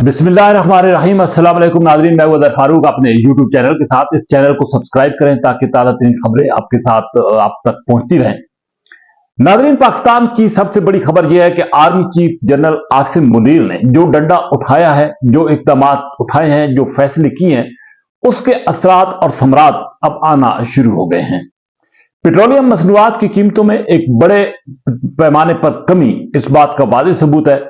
बिस्मिल्लाहिर्रहमानिर्रहीम। अस्सलाम वालेकुम नाज़रीन, मैं अज़हर फारूक अपने यूट्यूब चैनल के साथ। इस चैनल को सब्सक्राइब करें ताकि ताज़ा तरीन खबरें आपके साथ आप तक पहुंचती रहें। नाज़रीन, पाकिस्तान की सबसे बड़ी खबर यह है कि army chief general Asim Munir ने जो डंडा उठाया है, जो इक़दाम उठाए हैं, जो फैसले किए हैं, उसके असरात और समरात अब आना शुरू हो गए हैं। पेट्रोलियम मसनूआत की कीमतों में एक बड़े पैमाने पर कमी इस बात का वाज़ेह सबूत है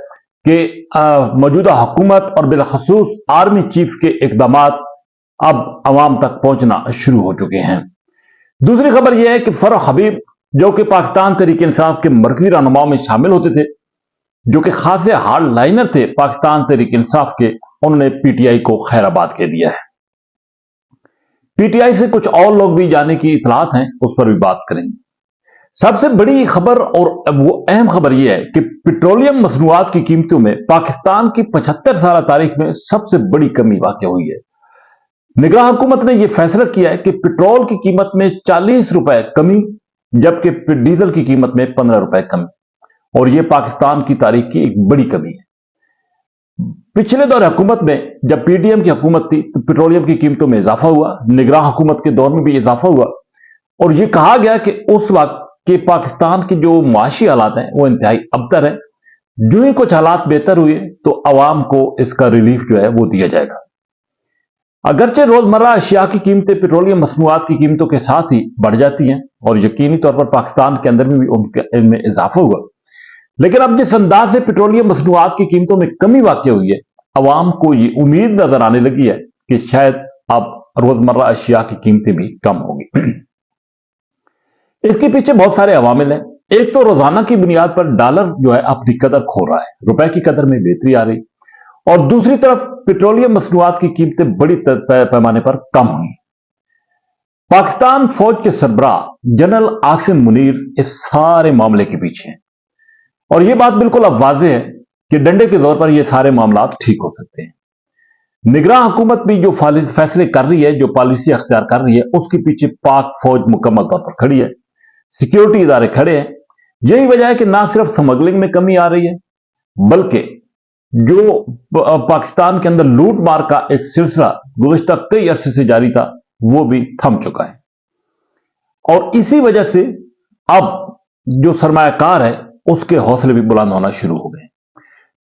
कि मौजूदा हुकूमत और बिलखसूस आर्मी चीफ के इक़दाम अब अवाम तक पहुंचना शुरू हो चुके हैं। दूसरी खबर यह है कि फरह हबीब, जो कि पाकिस्तान तहरीक इंसाफ के मरकजी रहनुमाओं में शामिल होते थे, जो कि खासे हार्ड लाइनर थे पाकिस्तान तहरीक इंसाफ के, उन्होंने पीटीआई को खैराबाद कह दिया है। पीटीआई से कुछ और लोग भी जाने की इतलात हैं, उस पर भी बात करेंगे। सबसे बड़ी खबर और वो अहम खबर यह है कि पेट्रोलियम मसनूआत की कीमतों में पाकिस्तान की 75 साल तारीख में सबसे बड़ी कमी वाक़ हुई है। निगरान हुकूमत ने यह फैसला किया है कि पेट्रोल की कीमत में 40 रुपए कमी, जबकि डीजल की कीमत में 15 रुपए कमी, और यह पाकिस्तान की तारीख की एक बड़ी कमी है। पिछले दौर हुकूमत में जब पीडीएम की हुकूमत थी तो पेट्रोलियम की कीमतों में इजाफा हुआ, निगरान हुकूमत के दौर में भी इजाफा हुआ, और यह कहा गया कि उस वक्त कि पाकिस्तान के जो माशी हालात हैं वो इंतहाई अबतर है। जो ही कुछ हालात बेहतर हुए तो आवाम को इसका रिलीफ जो है वो दिया जाएगा। अगरचे रोजमर्रा अशिया की कीमतें पेट्रोलियम मसनूआत की कीमतों के साथ ही बढ़ जाती हैं और यकीनी तौर पर पाकिस्तान के अंदर में भी उनमें इजाफा हुआ, लेकिन अब जिस अंदाज से पेट्रोलियम मसनूआत की कीमतों में कमी वाक़ हुई है, आवाम को ये उम्मीद नजर आने लगी है कि शायद अब रोजमर्रा अशिया की कीमतें भी कम होगी। इसके पीछे बहुत सारे अवामिल हैं। एक तो रोजाना की बुनियाद पर डॉलर जो है अपनी कदर खो रहा है, रुपए की कदर में बेहतरी आ रही, और दूसरी तरफ पेट्रोलियम मसनूआत की कीमतें बड़ी पैमाने पर कम हुई। पाकिस्तान फौज के सरबराह जनरल आसिम मुनीर इस सारे मामले के पीछे हैं, और यह बात बिल्कुल अब वाज़ेह है कि डंडे के दौर पर यह सारे मामला ठीक हो सकते हैं। निगरान हुकूमत भी जो फैसले कर रही है, जो पॉलिसी अख्तियार कर रही है, उसके पीछे पाक फौज मुकम्मल तौर पर खड़ी है, सिक्योरिटी इदारे खड़े हैं। यही वजह है कि ना सिर्फ स्मगलिंग में कमी आ रही है, बल्कि जो पाकिस्तान के अंदर लूट मार का एक सिलसिला गुज़श्ता कई अरसे से जारी था, वो भी थम चुका है। और इसी वजह से अब जो सरमायाकार है उसके हौसले भी बुलंद होना शुरू हो गए।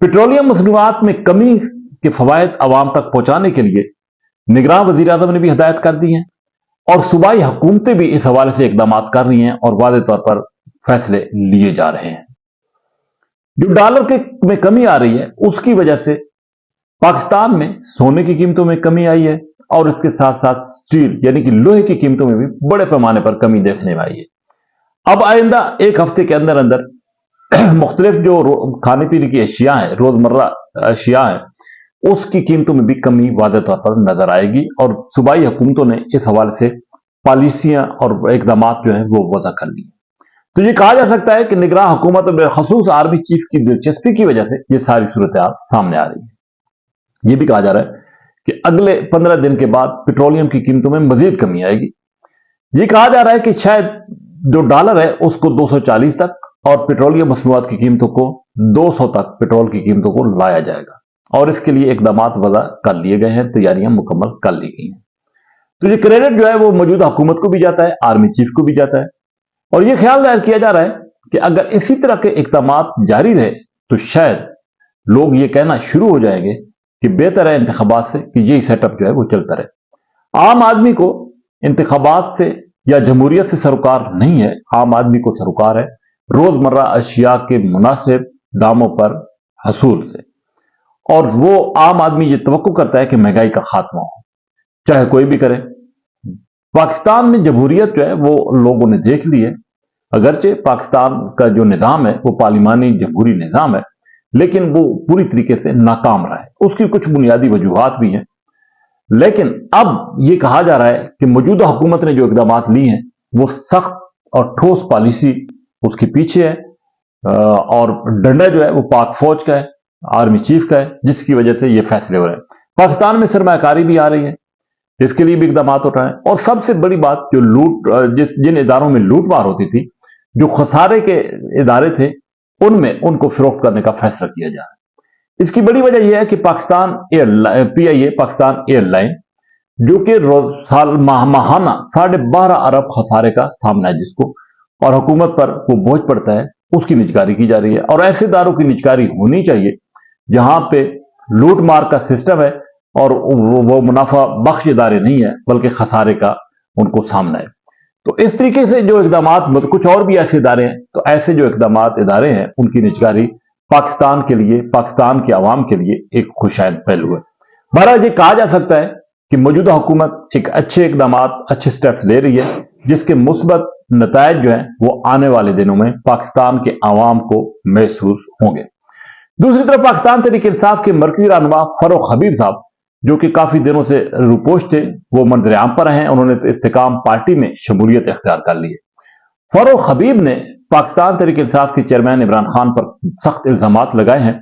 पेट्रोलियम मसनूआत में कमी के फवायद आवाम तक पहुंचाने के लिए निगरान वज़ीर आज़म ने भी हिदायत कर दी है, और सूबाई हुकूमतें भी इस हवाले से इकदाम कर रही हैं और वाज़ेह तौर पर फैसले लिए जा रहे हैं। जो डॉलर में कमी आ रही है उसकी वजह से पाकिस्तान में सोने की कीमतों में कमी आई है, और इसके साथ साथ स्टील यानी कि लोहे की कीमतों में भी बड़े पैमाने पर कमी देखने में आई है। अब आइंदा एक हफ्ते के अंदर अंदर मुख्तलिफ जो खाने पीने की अशिया है, रोजमर्रा अशिया है, उसकी कीमतों में भी कमी वाज़ेह तौर पर नजर आएगी, और सूबाई हुकूमतों ने इस हवाले से पॉलिसियां और इकदाम जो है वो वज़ा कर ली। तो ये कहा जा सकता है कि निगरान हुकूमत और ख़ुसूस आर्मी चीफ की दिलचस्पी की वजह से ये सारी सूरत सामने आ रही है। ये भी कहा जा रहा है कि अगले 15 दिन के बाद पेट्रोलियम की कीमतों में मजीद कमी आएगी। ये कहा जा रहा है कि शायद जो डॉलर है उसको 240 तक और पेट्रोलियम मसनूआत की कीमतों को 200 तक पेट्रोल की कीमतों को लाया जाएगा, और इसके लिए इकदाम वज़ा कर लिए गए हैं, तैयारियां मुकम्मल कर ली गई हैं। तो ये क्रेडिट जो है वो मौजूदा हुकूमत को भी जाता है, आर्मी चीफ को भी जाता है, और ये ख्याल जाहिर किया जा रहा है कि अगर इसी तरह के इकदाम जारी रहे तो शायद लोग ये कहना शुरू हो जाएंगे कि बेहतर है इंतखाबात से कि यही सेटअप जो है वो चलता रहे। आम आदमी को इंतखाबात से या जमहूरियत से सरोकार नहीं है, आम आदमी को सरोकार है रोजमर्रा अशिया के मुनासिब दामों पर हसूल से, और वो आम आदमी ये तवक्को करता है कि महंगाई का खात्मा हो, चाहे कोई भी करे। पाकिस्तान में जमहूरियत जो है वो लोगों ने देख ली है, अगरचे पाकिस्तान का जो निज़ाम है वो पार्लिमानी जमहूरी निज़ाम है, लेकिन वो पूरी तरीके से नाकाम रहा है। उसकी कुछ बुनियादी वजूहात भी हैं, लेकिन अब ये कहा जा रहा है कि मौजूदा हुकूमत ने जो इकदाम लिए हैं वो सख्त और ठोस पॉलिसी उसके पीछे है, और डंडा जो है वो पाक फौज का है, आर्मी चीफ का है, जिसकी वजह से ये फैसले हो रहे हैं। पाकिस्तान में सरमायाकारी भी आ रही है, इसके लिए भी इकदाम उठाए, और सबसे बड़ी बात जो जिन इदारों में लूट मार होती थी, जो खसारे के इदारे थे, उनमें उनको फरोख्त करने का फैसला किया जा रहा है। اس کی بڑی وجہ یہ ہے کہ Pakistan PIA Pakistan airline جو کہ ماہانہ 12.5 ارب خسارے کا سامنا ہے جس کو، اور حکومت پر وہ بوجھ پڑتا ہے، اس کی نجکاری کی جا رہی ہے، اور ایسے اداروں کی نجکاری ہونی چاہیے جہاں پہ لوٹ مار کا سسٹم ہے اور وہ منافع بخش ادارے نہیں ہے بلکہ خسارے کا ان کو سامنا ہے۔ تو اس طریقے سے جو اقدامات، کچھ اور بھی ایسے ادارے ہیں، تو ایسے جو اقدامات ادارے ہیں ان کی نجکاری پاکستان کے لیے، پاکستان کے عوام کے لیے ایک خوشائند پہلو ہے۔ بہرحال یہ کہا جا سکتا ہے کہ موجودہ حکومت ایک اچھے اقدامات، اچھے سٹیپس لے رہی ہے جس کے مثبت نتائج جو ہیں وہ آنے والے دنوں میں پاکستان کے عوام کو محسوس ہوں گے۔ دوسری طرف پاکستان تحریک انصاف کے مرکزی رہنما فاروق حبیب صاحب جو کہ کافی دنوں سے روپوش تھے، وہ منظر عام پر ہیں، انہوں نے استحکام پارٹی میں شمولیت اختیار کر لی ہے۔ فاروق حبیب نے پاکستان تحریک انصاف کے چیئرمین عمران خان پر سخت الزامات لگائے ہیں،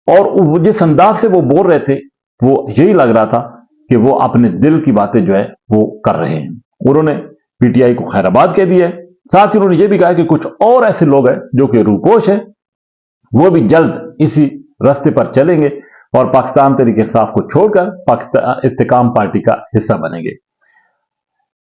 اور جس انداز سے وہ بول رہے تھے وہ یہی لگ رہا تھا کہ وہ اپنے دل کی باتیں جو ہے وہ کر رہے ہیں۔ انہوں نے PTI کو خیر آباد کہہ دیا ہے، ساتھ ہی انہوں نے یہ بھی کہا کہ کچھ اور ایسے لوگ ہیں جو کہ روپوش ہیں، وہ بھی جلد اسی راستے پر چلیں گے اور پاکستان تحریک انصاف کو چھوڑ کر پاکستان استحکام پارٹی کا حصہ بنیں گے۔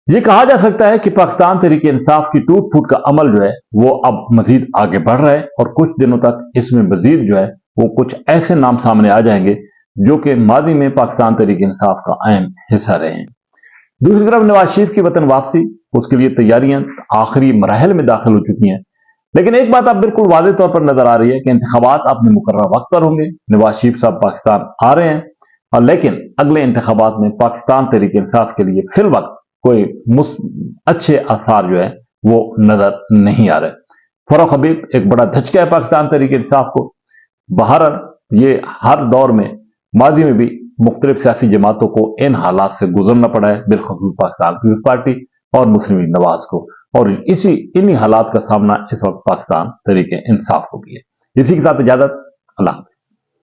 یہ کہا جا سکتا ہے کہ پاکستان تحریک انصاف کی ٹوٹ پھوٹ کا عمل جو ہے وہ اب مزید آگے بڑھ رہا ہے، اور کچھ دنوں تک اس میں مزید جو ہے وہ کچھ ایسے نام سامنے آ جائیں گے جو کہ ماضی میں پاکستان تحریک انصاف کا اہم حصہ رہے ہیں۔ دوسری طرف نواز شریف کی وطن واپسی، اس کے لیے تیاریاں آخری مراحل میں داخل ہو چکی ہیں، لیکن ایک بات اب بالکل واضح طور پر نظر آ رہی ہے کہ انتخابات اپنے مقررہ وقت پر ہوں گے۔ نواز شریف صاحب پاکستان آ رہے ہیں، اور لیکن اگلے انتخابات میں پاکستان تحریک انصاف کے لیے فی الوقت کوئی اچھے آثار جو ہے وہ نظر نہیں آ رہے۔ فاروق حبیب ایک بڑا دھچکا ہے پاکستان تحریک انصاف کو۔ بہرحال یہ ہر دور میں، ماضی میں بھی مختلف سیاسی جماعتوں کو ان حالات سے گزرنا پڑا ہے، بالخصوص پاکستان پیپلز پارٹی اور مسلم لیگ نواز کو، اور انہی حالات کا سامنا اس وقت پاکستان تحریک انصاف کو بھی ہے۔ اسی کے ساتھ اجازت، اللہ حافظ۔